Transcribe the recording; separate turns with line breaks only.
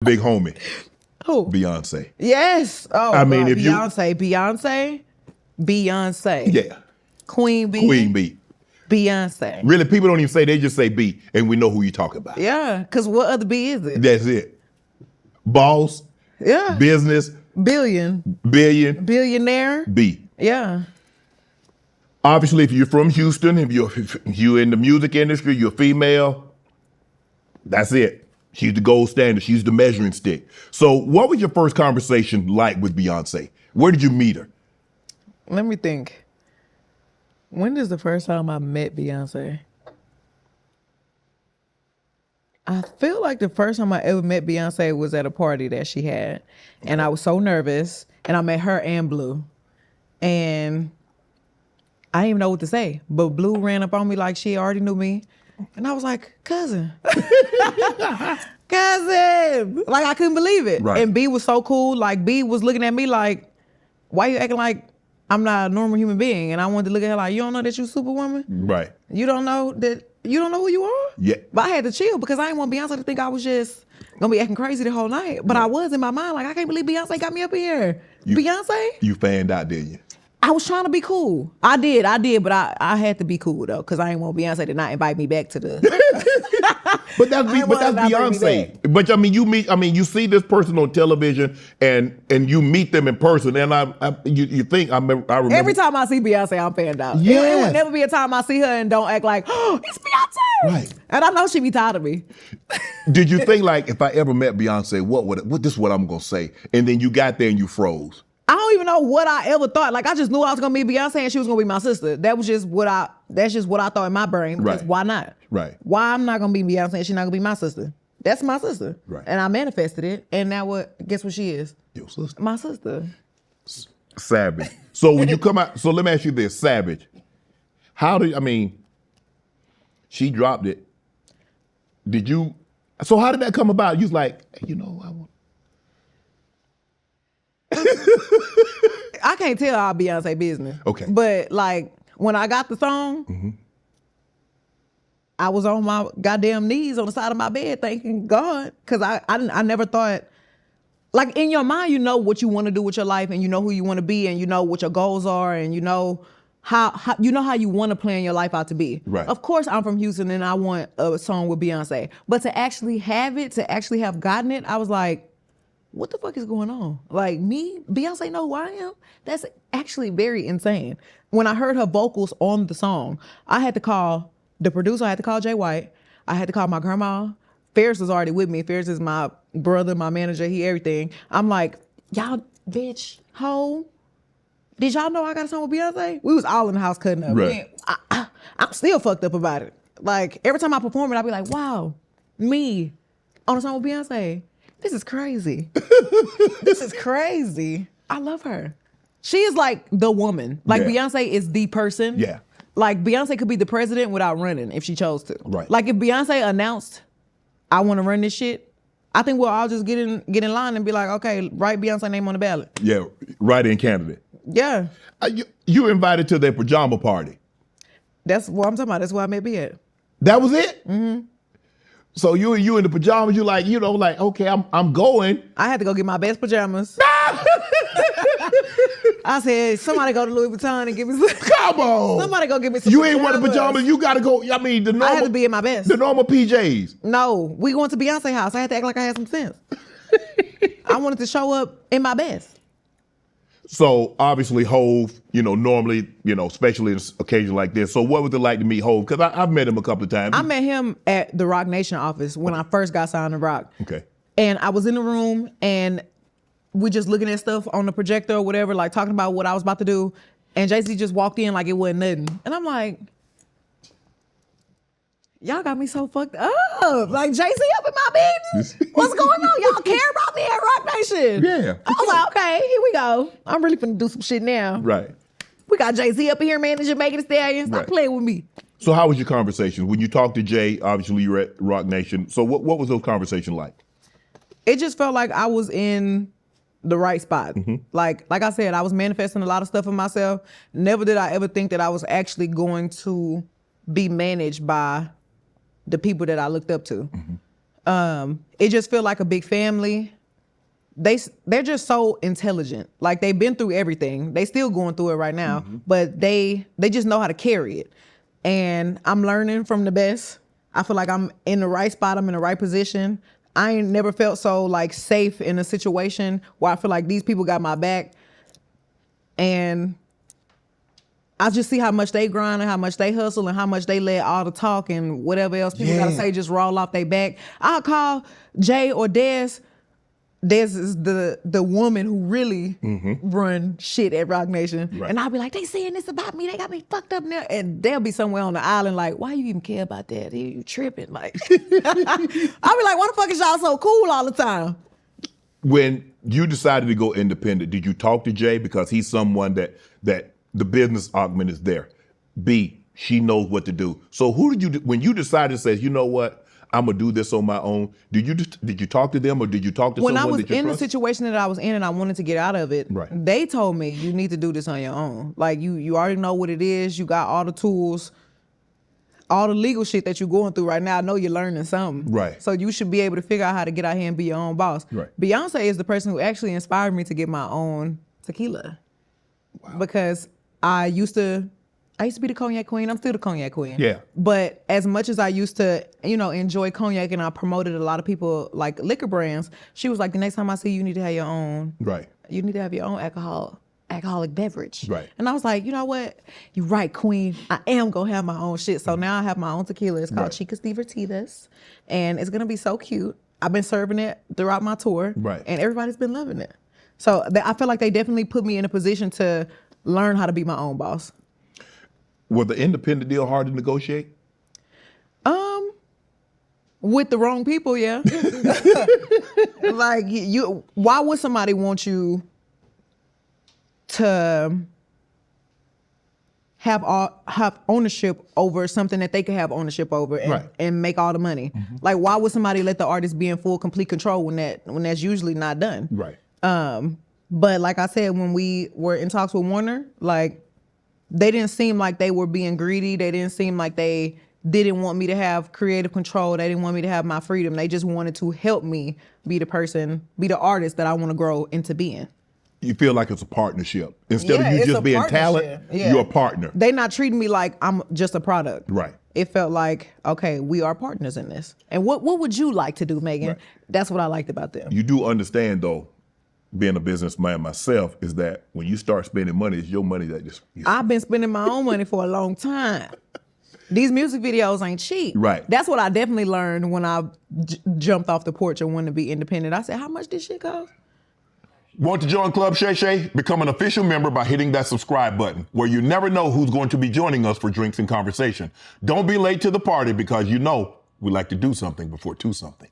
Big homie.
Who?
Beyonce.
Yes. Oh,
I mean, if
Beyonce.
Yeah.
Queen Bey.
Queen Bey.
Beyonce.
Really, people don't even say, they just say B, and we know who you're talking about.
Yeah, because what other B is it?
That's it. Boss.
Yeah.
Business.
Billion.
Billionaire. B.
Yeah.
Obviously, if you're from Houston, if you're in the music industry, you're female, that's it. She's the gold standard. She's the measuring stick. So what was your first conversation like with Beyonce? Where did you meet her?
Let me think. When is the first time I met Beyonce? I feel like the first time I ever met Beyonce was at a party that she had. And I was so nervous. And I met her and Blue. And I didn't even know what to say. But Blue ran up on me like she already knew me. And I was like, cousin. Cousin. Like, I couldn't believe it.
Right.
And B was so cool. Like, B was looking at me like, why you acting like I'm not a normal human being? And I wanted to look at her like, you don't know that you Superwoman?
Right.
You don't know who you are?
Yeah.
But I had to chill because I didn't want Beyonce to think I was just gonna be acting crazy the whole night. But I was in my mind like, I can't believe Beyonce got me up in here. Beyonce?
You fanned out, didn't you?
I was trying to be cool. I did, but I had to be cool though, because I didn't want Beyonce to not invite me back to the.
But that's Beyonce. But you see this person on television and you meet them in person, and you think I remember
Every time I see Beyonce, I'm fanned out.
Yes.
It would never be a time I see her and don't act like, oh, it's Beyonce.
Right.
And I know she be tired of me.
Did you think like, if I ever met Beyonce, this is what I'm gonna say? And then you got there and you froze.
I don't even know what I ever thought. Like, I just knew I was gonna be Beyonce and she was gonna be my sister. That's just what I thought in my brain. Because
Right.
why not?
Right.
Why I'm not gonna be Beyonce and she's not gonna be my sister? That's my sister.
Right.
And I manifested it. And now guess what she is?
Your sister.
My sister.
Savage. So when you come out, so let me ask you this, Savage. She dropped it. So how did that come about? You was like, I want.
I can't tell all Beyonce business.
Okay.
But like, when I got the song, I was on my goddamn knees on the side of my bed thanking God. Cause I never thought, like, in your mind, you know what you want to do with your life and you know who you want to be and you know what your goals are and you know how you want to plan your life out to be.
Right.
Of course, I'm from Houston and I want a song with Beyonce. But to actually have gotten it, I was like, what the fuck is going on? Like, me, Beyonce know who I am? That's actually very insane. When I heard her vocals on the song, I had to call the producer, I had to call Jay White, I had to call my grandma. Ferris was already with me. Ferris is my brother, my manager, he everything. I'm like, y'all, bitch, ho, did y'all know I got a song with Beyonce? We was all in the house cutting up.
Right.
I'm still fucked up about it. Like, every time I perform it, I'll be like, wow, me on a song with Beyonce. This is crazy. This is crazy. I love her. She is like the woman. Like,
Yeah.
Beyonce is the person.
Yeah.
Like, Beyonce could be the president without running if she chose to.
Right.
Like, if Beyonce announced, I want to run this shit, I think we'll all just get in line and be like, okay, write Beyonce name on the ballot.
Yeah, write-in candidate.
Yeah.
You were invited to their pajama party.
That's what I'm talking about. That's where I met B at.
That was it? Mm-hmm. So you in the pajamas, you like, okay, I'm going.
I had to go get my best pajamas. I said, somebody go to Louis Vuitton and give me some.
Come on.
Somebody go give me some
You ain't wearing pajamas, you gotta go, the normal.
I had to be in my best.
The normal PJs.
No, we going to Beyonce house. I had to act like I had some sense. I wanted to show up in my best.
So obviously Hov, normally, especially in occasions like this. So what was it like to meet Hov? Because I've met him a couple of times.
I met him at the Rock Nation office when I first got signed to Rock.
Okay.
And I was in the room and we just looking at stuff on the projector or whatever, like talking about what I was about to do. And JC just walked in like it wasn't nothing. And I'm like, y'all got me so fucked up. Like, JC up in my business? What's going on? Y'all care about me at Rock Nation?
Yeah.
I was like, okay, here we go. I'm really finna do some shit now.
Right.
We got Jay-Z up in here managing Megan Thee Stallion. Stop playing with me.
So how was your conversation? When you talked to Jay, obviously you were at Rock Nation. So what was those conversations like?
It just felt like I was in the right spot. Mm-hmm. Like I said, I was manifesting a lot of stuff in myself. Never did I ever think that I was actually going to be managed by the people that I looked up to. It just feel like a big family. They're just so intelligent. Like they've been through everything. They still going through it right now, but they just know how to carry it. And I'm learning from the best. I feel like I'm in the right spot. I'm in the right position. I ain't never felt so like safe in a situation where I feel like these people got my back. And I just see how much they grind and how much they hustle and how much they let all the talk and whatever else people gotta say just roll off their back. I'll call Jay or Des. Des is the woman who really run shit at Rock Nation.
Right.
And I'll be like, they saying this about me. They got me fucked up now. And they'll be somewhere on the island like, why you even care about that? You tripping. Like, I'll be like, why the fuck is y'all so cool all the time?
When you decided to go independent, did you talk to Jay? Because he's someone that the business augment is there. B, she knows what to do. So who did you, when you decided to say, you know what, I'm gonna do this on my own, did you talk to them or did you talk to someone that you
When I was in
trust?
the situation that I was in and I wanted to get out of it,
Right.
they told me you need to do this on your own. Like you already know what it is. You got all the tools, all the legal shit that you're going through right now. I know you're learning something.
Right.
So you should be able to figure out how to get out here and be your own boss.
Right.
Beyonce is the person who actually inspired me to get my own tequila. Wow. Because I used to be the cognac queen. I'm still the cognac queen.
Yeah.
But as much as I used to, enjoy cognac and I promoted a lot of people like liquor brands, she was like, the next time I see you, you need to have your own.
Right.
You need to have your own alcoholic beverage.
Right.
And I was like, you know what? You're right, queen. I am going to have my own shit. So now I have my own tequila. It's called Chicas Divertidas. And it's going to be so cute. I've been serving it throughout my tour.
Right.
And everybody's been loving it. So I feel like they definitely put me in a position to learn how to be my own boss.
Was the independent deal hard to negotiate?
With the wrong people, yeah. Like why would somebody want you to have ownership over something that they could have ownership over and make all the money? Like why would somebody let the artist be in full complete control when that's usually not done?
Right.
But like I said, when we were in talks with Warner, like they didn't seem like they were being greedy. They didn't seem like they didn't want me to have creative control. They didn't want me to have my freedom. They just wanted to help me be the artist that I want to grow into being.
You feel like it's a partnership. Instead of you
it's
just
a
being
partnership.
talent, you're a partner.
They not treating me like I'm just a product.
Right.
It felt like, okay, we are partners in this. And what would you like to do, Megan?
Right.
That's what I liked about them.
You do understand, though, being a businessman myself, is that when you start spending money, it's your money that just...
I've been spending my own money for a long time. These music videos ain't cheap.
Right.
That's what I definitely learned when I jumped off the porch and wanted to be independent. I said, how much this shit cost?
Want to join Club Shay Shay? Become an official member by hitting that subscribe button, where you never know who's going to be joining us for drinks and conversation. Don't be late to the party because we like to do something before two something.